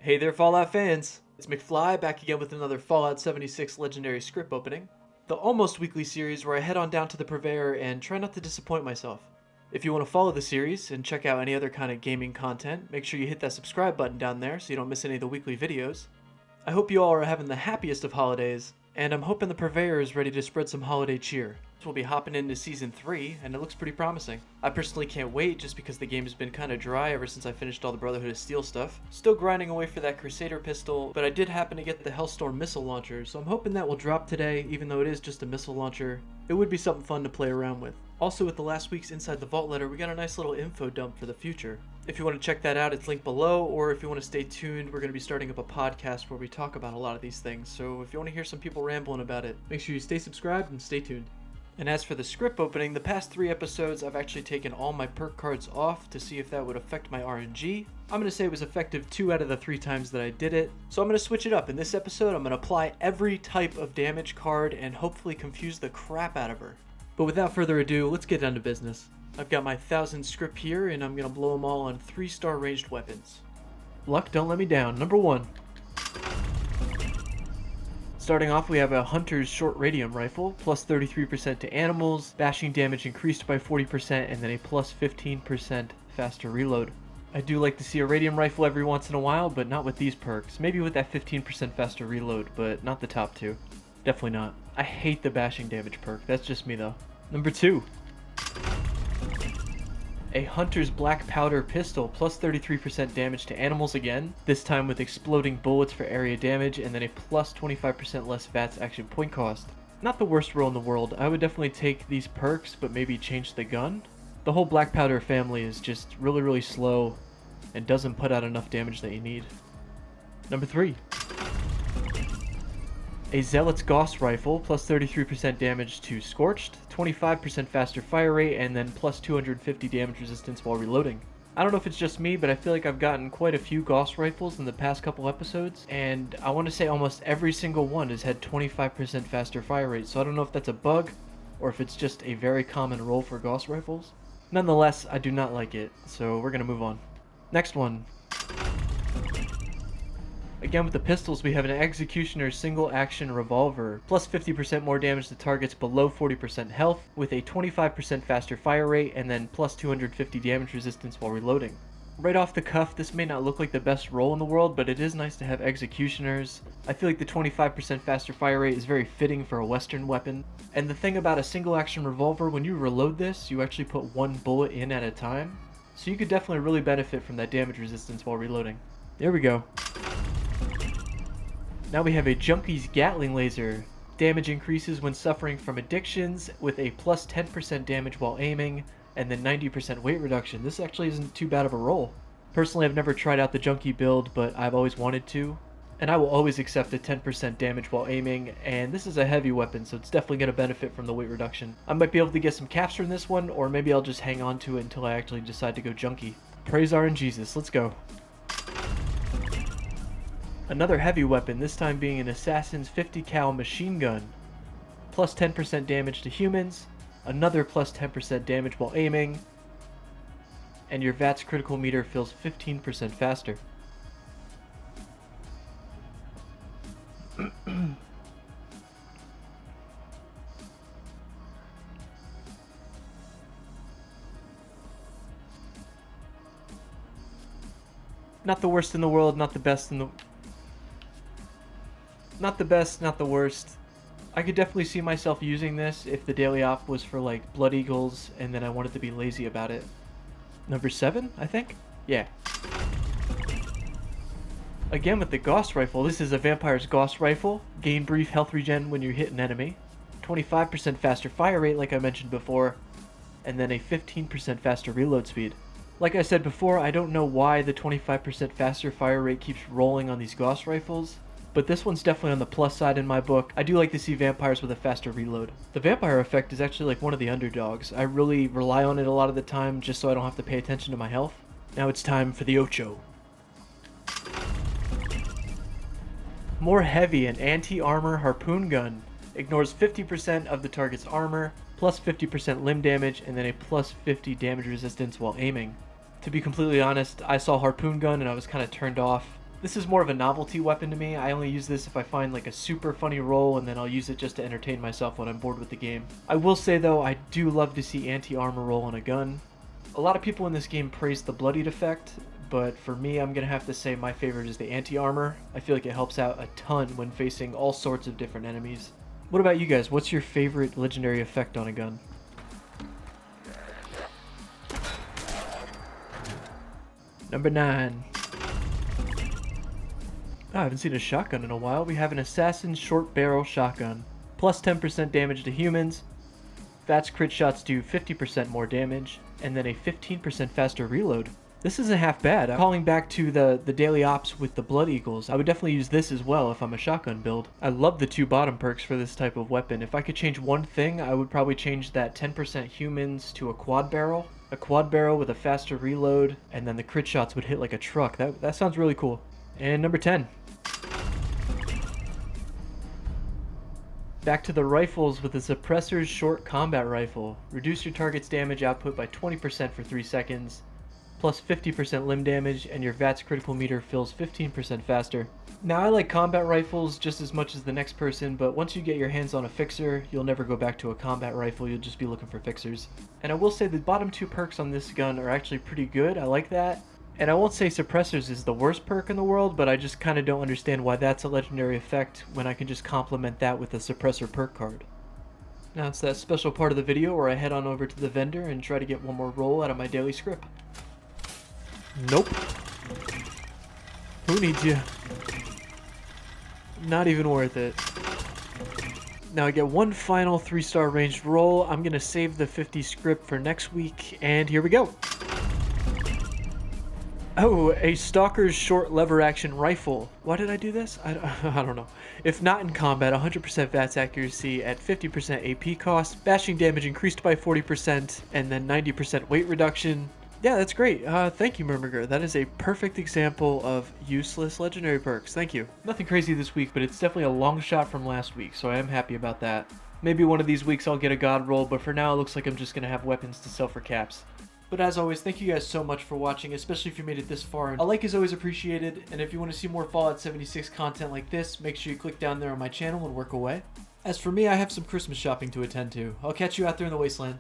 Hey there, Fallout fans! It's McFly back again with another Fallout 76 Legendary Scrip opening, the almost weekly series where I head on down to the Purveyor and try not to disappoint myself. If you want to follow the series and check out any other kind of gaming content, make sure you hit that subscribe button down there so you don't miss any of the weekly videos. I hope you all are having the happiest of holidays, and I'm hoping the Purveyor is ready to spread some holiday cheer. We'll be hopping into Season 3, and it looks pretty promising. I personally can't wait just because the game has been kinda dry ever since I finished all the Brotherhood of Steel stuff. Still grinding away for that Crusader pistol, but I did happen to get the Hellfire Missile Launcher, so I'm hoping that will drop today, even though it is just a missile launcher. It would be something fun to play around with. Also, with the last week's Inside the Vault letter, we got a nice little info dump for the future. If you want to check that out, it's linked below, or if you want to stay tuned, we're going to be starting up a podcast where we talk about a lot of these things, so if you want to hear some people rambling about it, make sure you stay subscribed and stay tuned. And as for the Scrip opening, the past 3 episodes I've actually taken all my perk cards off to see if that would affect my RNG. I'm going to say it was effective 2 out of the 3 times that I did it, so I'm going to switch it up. In this episode, I'm going to apply every type of damage card and hopefully confuse the crap out of her. But without further ado, let's get down to business. I've got my 1000 Scrip here, and I'm going to blow them all on 3-star ranged weapons. Luck, don't let me down. Number 1. Starting off, we have a Hunter's Short Radium Rifle, plus 33% to animals, bashing damage increased by 40%, and then a plus 15% faster reload. I do like to see a Radium Rifle every once in a while, but not with these perks. Maybe with that 15% faster reload, but not the top 2. Definitely not. I hate the bashing damage perk. That's just me though. Number 2. A Hunter's Black Powder Pistol, plus 33% damage to animals again, this time with exploding bullets for area damage, and then a plus 25% less VATS action point cost. Not the worst roll in the world. I would definitely take these perks, but maybe change the gun. The whole Black Powder family is just really slow, and doesn't put out enough damage that you need. Number 3. A Zealot's Gauss Rifle, plus 33% damage to Scorched, 25% faster fire rate, and then plus 250 damage resistance while reloading. I don't know if it's just me, but I feel like I've gotten quite a few Gauss Rifles in the past couple episodes, and I want to say almost every single one has had 25% faster fire rate, so I don't know if that's a bug, or if it's just a very common roll for Gauss Rifles. Nonetheless, I do not like it, so we're going to move on. Next one. Again, with the pistols, we have an Executioner's Single Action Revolver, plus 50% more damage to targets below 40% health, with a 25% faster fire rate, and then plus 250 damage resistance while reloading. Right off the cuff, this may not look like the best roll in the world, but it is nice to have Executioners. I feel like the 25% faster fire rate is very fitting for a Western weapon. And the thing about a Single Action Revolver, when you reload this, you actually put 1 bullet in at a time, so you could definitely really benefit from that damage resistance while reloading. There we go. Now we have a Junkie's Gatling Laser. Damage increases when suffering from addictions with a plus 10% damage while aiming, and then 90% weight reduction. This actually isn't too bad of a roll. Personally, I've never tried out the Junkie build, but I've always wanted to. And I will always accept a 10% damage while aiming, and this is a heavy weapon, so it's definitely going to benefit from the weight reduction. I might be able to get some caps from this one, or maybe I'll just hang on to it until I actually decide to go Junkie. Praise our Jesus, let's go. Another heavy weapon, this time being an Assassin's 50 cal machine gun. Plus 10% damage to humans, another plus 10% damage while aiming, and your VATS critical meter fills 15% faster. Not the worst in the world, not the best in the... Not the best, not the worst. I could definitely see myself using this if the daily op was for like Blood Eagles and then I wanted to be lazy about it. Number 7, I think? Yeah. Again with the Gauss Rifle, this is a Vampire's Gauss Rifle. Gain brief health regen when you hit an enemy. 25% faster fire rate like I mentioned before. And then a 15% faster reload speed. Like I said before, I don't know why the 25% faster fire rate keeps rolling on these Gauss Rifles. But this one's definitely on the plus side in my book. I do like to see vampires with a faster reload. The vampire effect is actually like one of the underdogs. I really rely on it a lot of the time just so I don't have to pay attention to my health. Now it's time for the Ocho. More heavy, an anti-armor harpoon gun. Ignores 50% of the target's armor, plus 50% limb damage, and then a plus 50 damage resistance while aiming. To be completely honest, I saw harpoon gun and I was kind of turned off. This is more of a novelty weapon to me. I only use this if I find like a super funny roll, and then I'll use it just to entertain myself when I'm bored with the game. I will say though, I do love to see anti-armor roll on a gun. A lot of people in this game praise the bloodied effect, but for me, I'm gonna have to say my favorite is the anti-armor. I feel like it helps out a ton when facing all sorts of different enemies. What about you guys? What's your favorite legendary effect on a gun? Number 9. Oh, I haven't seen a shotgun in a while. We have an assassin short barrel shotgun. Plus 10% damage to humans. VATS crit shots do 50% more damage, and then a 15% faster reload. This isn't half bad. Calling back to the daily ops with the Blood Eagles, I would definitely use this as well if I'm a shotgun build. I love the 2 bottom perks for this type of weapon. If I could change one thing, I would probably change that 10% humans to a quad barrel. A quad barrel with a faster reload, and then the crit shots would hit like a truck. That sounds really cool. And number 10. Back to the rifles with the Suppressor's Short Combat Rifle. Reduce your target's damage output by 20% for 3 seconds, plus 50% limb damage, and your VATS critical meter fills 15% faster. Now I like combat rifles just as much as the next person, but once you get your hands on a fixer, you'll never go back to a combat rifle, you'll just be looking for fixers. And I will say the bottom 2 perks on this gun are actually pretty good, I like that. And I won't say Suppressors is the worst perk in the world, but I just kind of don't understand why that's a legendary effect when I can just complement that with a Suppressor perk card. Now it's that special part of the video where I head on over to the vendor and try to get one more roll out of my daily scrip. Nope. Who needs you? Not even worth it. Now I get one final 3-star ranged roll. I'm going to save the 50 scrip for next week, and here we go. Oh, a Stalker's Short Lever Action Rifle. Why did I do this? I don't know. If not in combat, 100% VATS accuracy at 50% AP cost, bashing damage increased by 40%, and then 90% weight reduction. Yeah, that's great. Thank you, Murmrgh. That is a perfect example of useless legendary perks. Thank you. Nothing crazy this week, but it's definitely a long shot from last week, so I am happy about that. Maybe one of these weeks I'll get a god roll, but for now it looks like I'm just going to have weapons to sell for caps. But as always, thank you guys so much for watching, especially if you made it this far. A like is always appreciated, and if you want to see more Fallout 76 content like this, make sure you click down there on my channel and work away. As for me, I have some Christmas shopping to attend to. I'll catch you out there in the wasteland.